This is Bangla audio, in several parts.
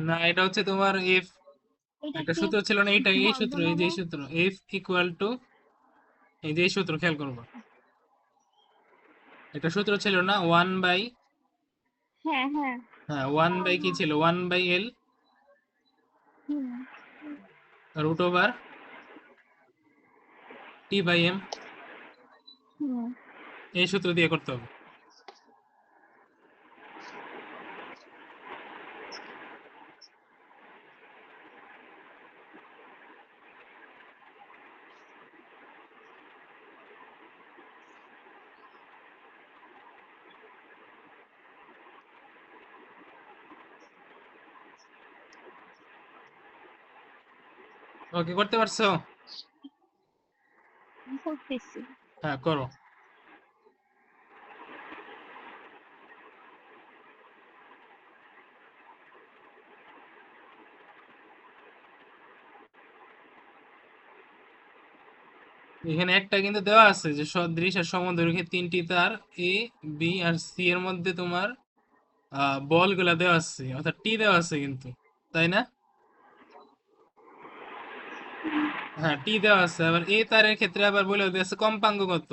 না, এটা হচ্ছে তোমার এফ। এটা একটা কি সূত্র ছিল না, এইটা এই বলবো সূত্র, না এই যে না? এই সূত্র এফ ইকুয়াল টু, এই যে এই সূত্র খেয়াল করবো। একটা সূত্র ছিল না, ওয়ান বাই, হ্যাঁ হ্যাঁ। হ্যাঁ ওয়ান বাই কি ছিল, one by L hmm root over T by M. হুম। এই সূত্র দিয়ে করতে হবে। ওকে, করতে পারছো? করতেছি। হ্যাঁ করো। এখানে একটা কিন্তু দেওয়া আছে যে সদৃশ আর সমদৈর্ঘ্যে তিনটি তার এ, বি আর সি এর মধ্যে তোমার বল গুলা দেওয়া আছে, অর্থাৎ টি দেওয়া আছে কিন্তু, তাই না? হ্যাঁ টি দেওয়া আছে, আবার এ তারের ক্ষেত্রে আবার বলে দিয়েছে কম্পাঙ্ক কত,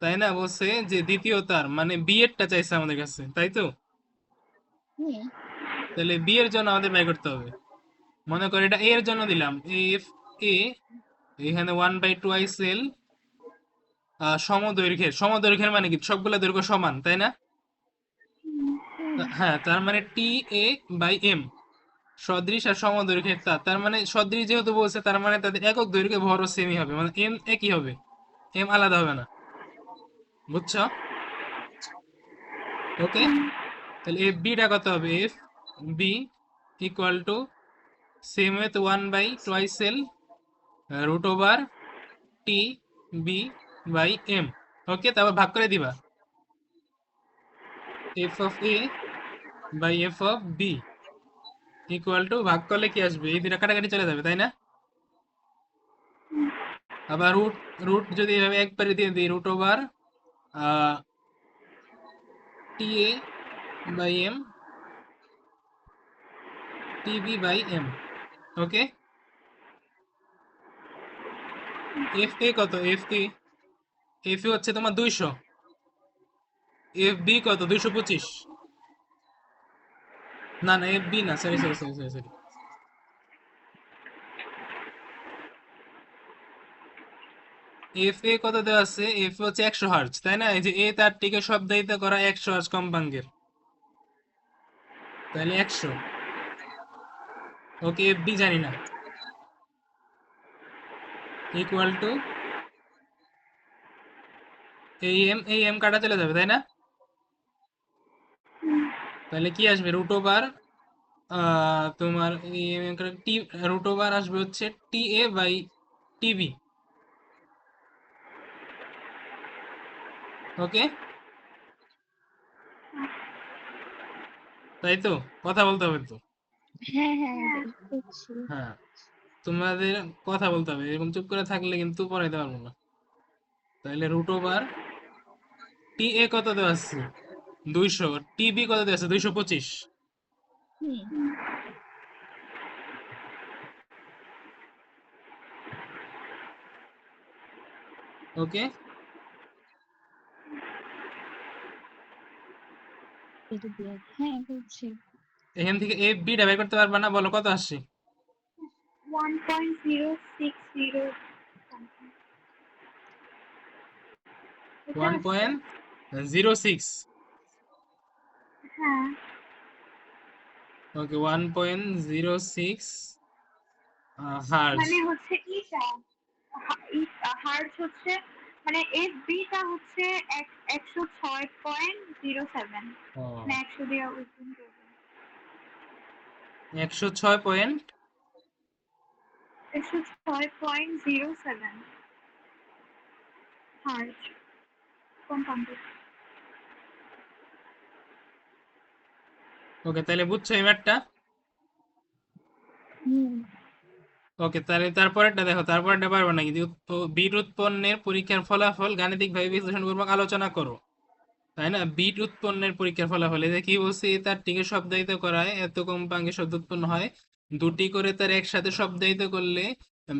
তাই না? বলছে যে দ্বিতীয় তার মানে বি এরটা চাইছে আমাদের কাছে, তাই তো? হুম তাহলে বি এর জন্য আমাদের বের করতে হবে। মনে করো এটা এ এর জন্য দিলাম, এফ এ, এখানে one by two I cell সমদৈর্ঘ্যের, সমদৈর্ঘ্যের মানে কি সবগুলা দৈর্ঘ্য সমান, তাই না? হুম। হ্যাঁ, তার মানে টি এ বাই এম, সদৃশ আর সমদৈর্ঘ্যের তার, তার মানে সদৃশ যেহেতু বলছে তার মানে তাদের একক দৈর্ঘ্যে ভরও সেমই হবে, মানে এম একই হবে, এম আলাদা হবে না। বুঝছো? ওকে, তাহলে এফ বিটা কত হবে, F B equal to same with one by twice L root over T B by M. Okay, তারপর ভাগ করে দিবা, F of A by F of B equal to, ভাগ করলে কি আসবে, এই দুটা কাটাকাটি চলে যাবে, তাই না? আবার রুট, রুট যদি এভাবে একবারে দিয়ে দিই, root over T A by M T B by M. Okay, F A কত, এফ এ, এফ এ হচ্ছে তোমার 200, এফ বি কত 225, না না এফ বি না, sorry sorry sorry sorry sorry, F A কত দেওয়া আছে, এফ হচ্ছে 100 হার্জ, তাই না? এই যে এ তার টিকে শব্দায়িত করা 100 হার্জ কম্পাঙ্কের, তাহলে 100। ওকে, এফ বি জানি না, ইকুয়াল টু এই এম কাটা চলে যাবে, তাই না? তাহলে কি আসবে, রুট ওভার তোমার টি, রুট ওভার আসবে হচ্ছে টি এ বাই টিবি। ওকে, তাই তো, কথা বলতে হবে তো। হ্যাঁ হ্যাঁ করছি। হ্যাঁ, তোমাদের কথা বলতে হবে, এরকম চুপ করে থাকলে কিন্তু পড়াইতে পারবো না। তাহলে রুট ওভার টি এ কত দেওয়া আছে, 200, টিবি কত দেওয়া আছে 225। হুম। ওকে, এটা দিয়ে হ্যাঁ করছি। এখান থেকে এফ বিটা বের করতে পারবা না, বলো কত আসছে? 1.060 এটা ওয়ান আসছে। পয়েন্ট জিরো সিক্স হ্যাঁ ওকে, 1.06 হার্জ। মানে হচ্ছে ইটা হার্জ হচ্ছে মানে এফ বিটা হচ্ছে 106.07 ও, মানে 100 দিয়ে ওজন করবে। 106 পয়েন্ট, 106.07 হার্জ কম্পাউন্ডেড। ওকে তাহলে বুঝছো এই ম্যাটটা? হুম। ওকে, তাহলে তারপরেরটা দেখো, তারপরেরটা পারবে নাকি, যে বিট উৎপন্নের পরীক্ষার ফলাফল গাণিতিকভাবে বিশ্লেষণ পূর্বক আলোচনা করো। তাই না? বিট উৎপন্নের পরীক্ষার ফলাফল এটা কি বলছে, তার টিকে শব্দায়িত করায় এত কম্পাঙ্কে শব্দ উৎপন্ন হয়, দুটি করে তার একসাথে শব্দায়িত করলে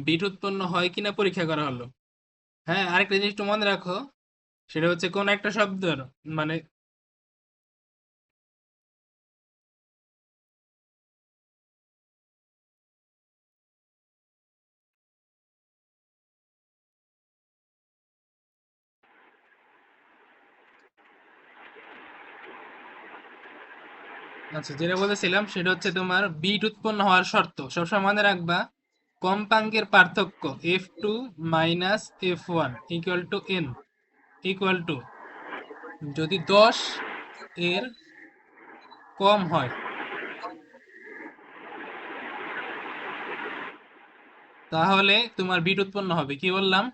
বিট উৎপন্ন হয় কিনা পরীক্ষা করা হলো। হ্যাঁ, আরেকটা জিনিস একটু মনে রাখো, সেটা হচ্ছে কোন একটা শব্দের মানে আচ্ছা, যেটা বলেছিলাম সেটা হচ্ছে তোমার বিট উৎপন্ন হওয়ার শর্ত সবসময় মনে রাখবা, কম্পাঙ্কের পার্থক্য F2 minus F1 equal to N equal to, যদি 10 এর কম হয় তাহলে তোমার বিট উৎপন্ন হবে। কি বললাম?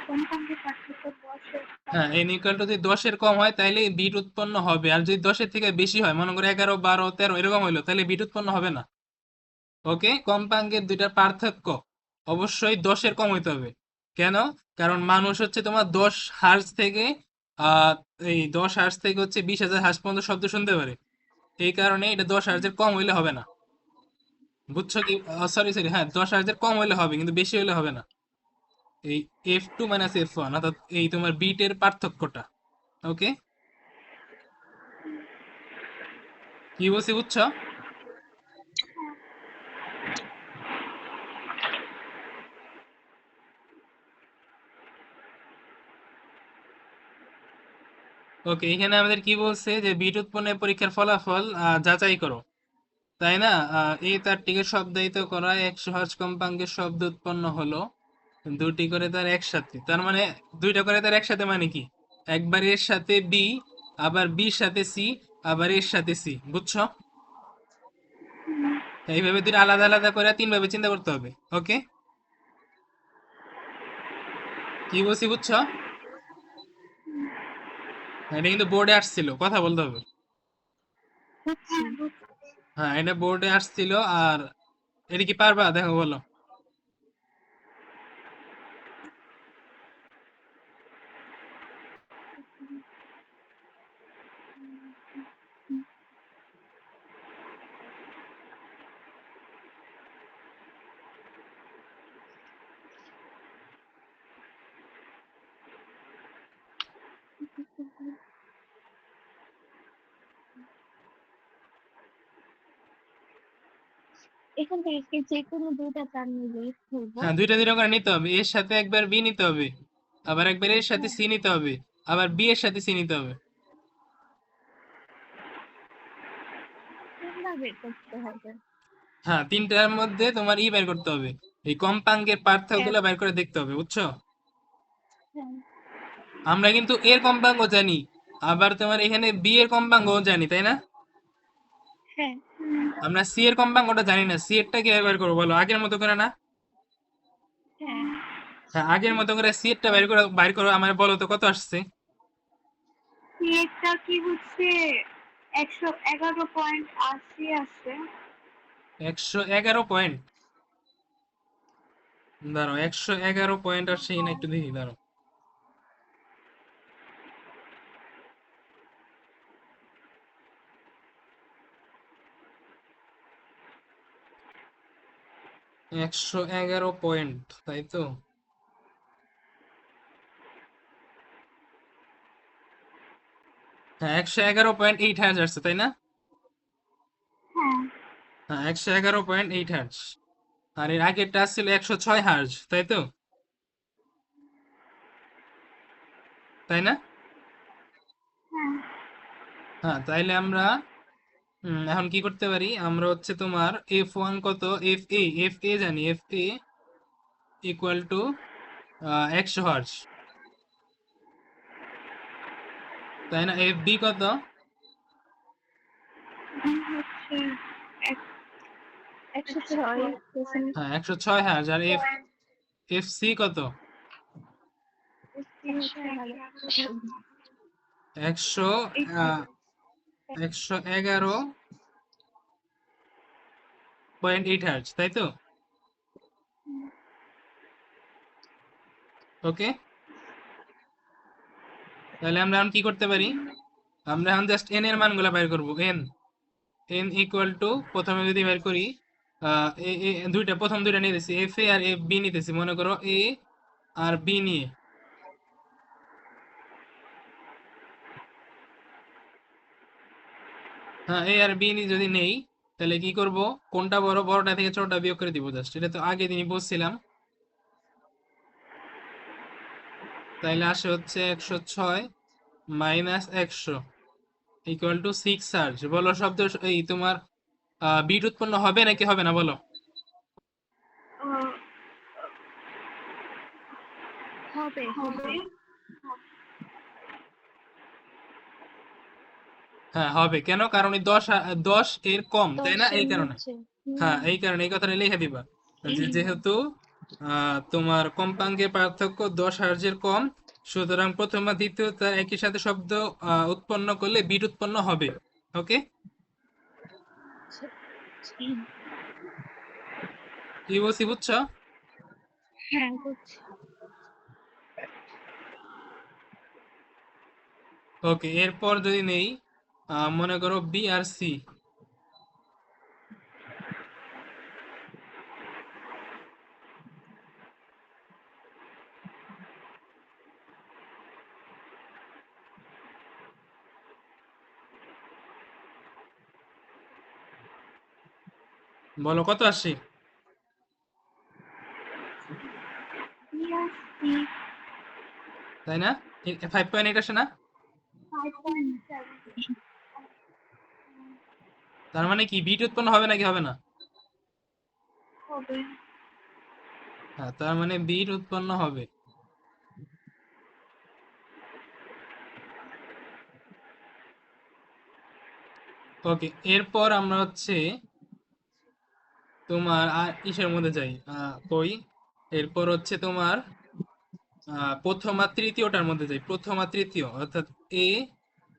কম্পাঙ্কের পার্থক্য 10-এর হ্যাঁ, সাথে। n ইকুয়াল টু যদি 10 এর কম হয় তাহলে বিট উৎপন্ন হবে, আর যদি 10 এর থেকে বেশি হয়, মনে করো 11, 12, 13 এরকম হইলো, তাহলে বিট উৎপন্ন হবে না। ওকে, কম্পাঙ্কের দুইটার পার্থক্য অবশ্যই 10 এর কম হইতে হবে। কেন? কারণ মানুষ হচ্ছে তোমার 10 হার্জ থেকে আহ এই 10 হার্জ থেকে হচ্ছে 20,000 হার্জ পর্যন্ত শব্দ শুনতে পারে। এই কারণে এটা 10 হার্জের কম হইলে হবে না। বুঝছো কি? সরি সরি, হ্যাঁ, 10 হার্জের কম হইলে হবে কিন্তু বেশি হইলে হবে না। এই F2 মাইনাস F1 অর্থাৎ এই তোমার বিটের পার্থক্যটা। ওকে, কি বলছি বুঝছো? ওকে, এখানে আমাদের কি বলছে যে বিট উৎপন্নের পরীক্ষার ফলাফল যাচাই করো, তাই না? এ তার টিকে শব্দায়িত করা 100 হার্জ কম্পাঙ্কের শব্দ উৎপন্ন হলো দুটি করে তার একসাথে, তার মানে দুইটা করে তার একসাথে মানে কি, একবার এর সাথে বি, আবার বির সাথে সি, আবার এর সাথে সি। বুঝছো? এইভাবে দুটো আলাদা আলাদা করে তিন ভাবে চিন্তা করতে হবে। ওকে, কি বলছি বুঝছো? এটা কিন্তু বোর্ডে আসছিল, কথা বলতে হবে। বুঝছি। হ্যাঁ, এটা বোর্ডে আসছিল। আর এটা কি পারবা দেখো, বলো। এখান থেকে কি যে কোনো দুইটা প্রাণ নিলেই হইবো? হ্যাঁ, দুইটা দুইটা করে নিতে হবে, এর সাথে একবার বি নিতে হবে, আবার একবার এর সাথে হ্যাঁ, সি নিতে হবে, আবার বি এর সাথে সি নিতে হবে। কোনটা বের করতে হবে? হ্যাঁ, তিনটার মধ্যে তোমার বের করতে হবে, এই কম্পাঙ্কের এক। পার্থক্যগুলো বের করে দেখতে হবে। বুঝছো? হ্যাঁ। আমরা কিন্তু এর কম্পাঙ্ক জানি, আবার তোমার এখানে বি এর কম্পাঙ্ক জানি, তাই না? হ্যাঁ। আমরা সি এর কম্পাঙ্কটা জানি না, সি এরটা কি বের করবো বলো, আগের মতো করে না? হ্যাঁ। হ্যাঁ, আগের মতো করে সি এরটা বের করো, আমার বলো তো কত আসছে। একটা কি হচ্ছে 111.80 আছে। 111 পয়েন্ট? দাঁড়াও, 111 পয়েন্ট আসছে কিনা একটু দেখি, দাঁড়াও। 111 পয়েন্ট, তাই তো? হ্যাঁ, 111.8 হার্জ আসছে, তাই না? হ্যাঁ। হ্যাঁ, 111.8 হার্জ। আর এর আগেরটা ছিল 106 হার্জ, তাই তো? তাই না? হ্যাঁ। হ্যাঁ, তাইলে আমরা এখন কি করতে পারি, আমরা হচ্ছে তোমার F1 কত, এফ এ জানি, F A equal to 100 hertz, তাই না? FB কত? হচ্ছে এক- 106.80। হ্যাঁ, 106 হার্জ। আর FC কত? 100 111.8 হার্জ, তাই তো? ওকে, তাহলে আমরা এখন কি করতে পারি, আমরা এখন জাস্ট এন এর মানগুলো বের করব। এন ইকুয়াল টু, প্রথমে যদি বের করি, প্রথম দুইটা নিতেছি, এফ এ আর এফ বি নিতেছি, মনে করো এ আর বি নিয়ে। হ্যাঁ, এ আর বি নিয়ে যদি নেই, তাহলে কি করব, কোনটা বড়, বড়টা থেকে ছোটটা বিয়োগ করে দিব জাস্ট। এটা তো আগে দিনই বলছিলাম। তাইলে আসে হচ্ছে 106 মাইনাস 100 ইকুয়াল টু 6 চার্জ। বলো শব্দ, এই তোমার বিট উৎপন্ন হবে নাকি হবে না বলো? আহ, হবে হবে হ্যাঁ হবে, কেন? কারণ এই 10 এর কম, তাই না? এই 10-এর কারণে। নিচে। হ্যাঁ, এই কারণে এই কথাটা লিখে দিবা যে যেহেতু তোমার কম্পাঙ্কের পার্থক্য 10 হার্জের কম, সুতরাং প্রথম আর দ্বিতীয় তার একই সাথে শব্দ উৎপন্ন করলে বিট উৎপন্ন হবে। ওকে, কি বলছি বুঝছো? হ্যাঁ, বুঝছি। ওকে, এরপর যদি নেই, মনে করো বি আর সি। বলো কত আসে, তাই না? 5.8 আসে না? 5.7 তার মানে কি বিট উৎপন্ন হবে নাকি হবে না? হবে। হ্যাঁ, তার মানে বিট উৎপন্ন হবে। ওকে, এরপর আমরা হচ্ছে তোমার আর ইসের মধ্যে যাই, কই, এরপর হচ্ছে তোমার প্রথম আর তৃতীয়টার মধ্যে যাই, প্রথম আর তৃতীয় অর্থাৎ এ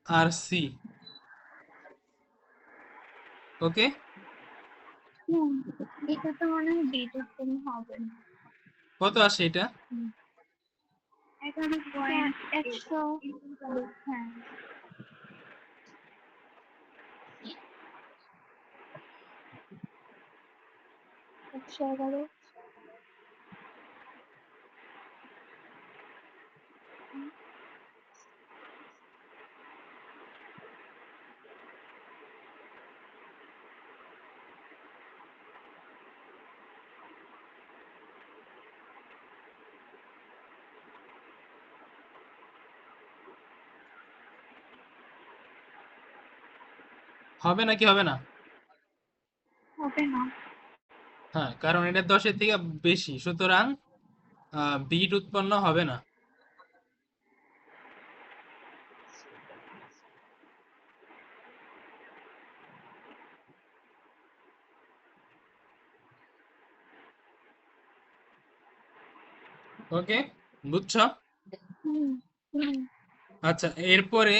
আর সি। ওকে, হুম, এটা তো মনে হয় বিট উৎপন্ন হবে না। কত আসে এটা? 100। হ্যাঁ, 111। হবে নাকি হবে না? হবে না। হ্যাঁ, কারণ এটা 10-এর থেকে বেশি, সুতরাং বিট উৎপন্ন হবে না। ওকে, বুঝছো? হুম, হুম। আচ্ছা, এরপরে